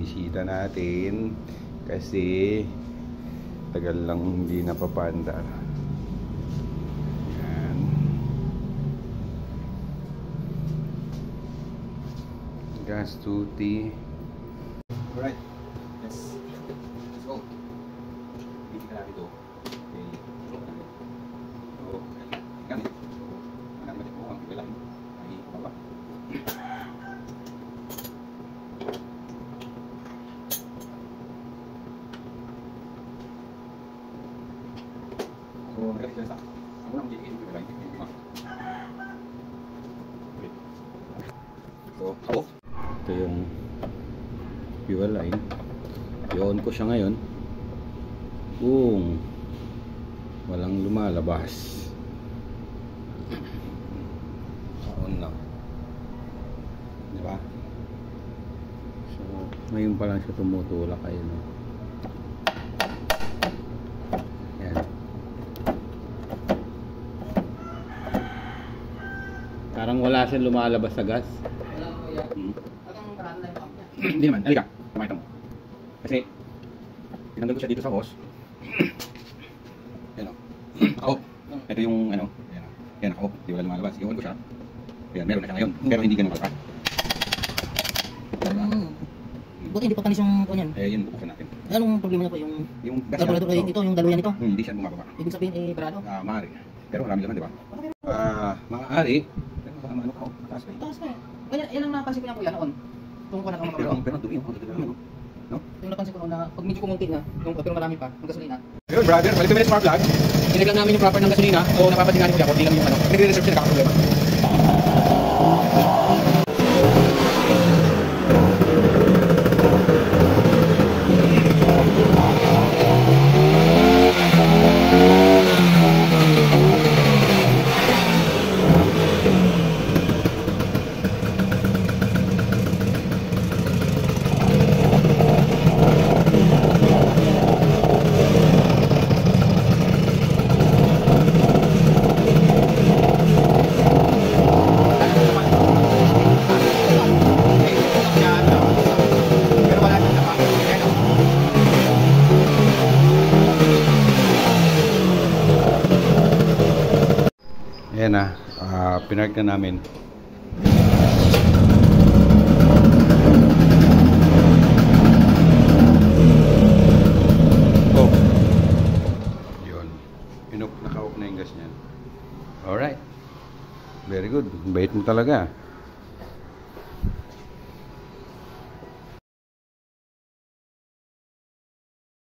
bisita natin kasi tagal lang hindi napapandar. Yan. Gas tuti. Alright, let's go. Bisita natin ito. Ito yung fuel line. I-on ko siya ngayon kung walang lumalabas. On na, diba? So ngayon pa lang siya tumutulak. Ayun, no? Yan. Parang wala siyang lumalabas sa gas. Wala ko yan. Atang paraan na yung pump niya. Hindi naman, halika, kumakita mo. Kasi tinanggal ko siya dito sa hose. Yan o, naka-off. Ito yung ano, yan naka-off, di wala lumalabas. I-on ko siya. Yan, meron na siya ngayon, pero hindi ganun kalaki. Buti hindi pa kanis yung yan. Eh, yun, buksan natin. Anong problema niya po? Yung gas carburetor niya, ito, yung daluyan ito? hindi siya bumababa. Ibig sabihin, parado? Maaari. Pero marami naman, di ba? Maaari. Pero baka ano ka, taas pa eh. Taas pa eh. Ganyan, yan ang napansin ko niya kuya noon. Kung kuha na kang makapagawa. Pero ang dumi, no? Yung napansin ko noon na pag medyo kumunti na, pero marami pa, yung gasolina. Yun brother, balik kami sa smart vlog. Tinignan namin yung proper ng gasolina. So napapansin nga niyo ko, hindi lang yung ano. Nagre-reserve siya, nakakaproblema. Ayan na, pinark na namin. Oh, yun. Naka-off na yung gas niyan. Alright. Very good. Bait mo talaga.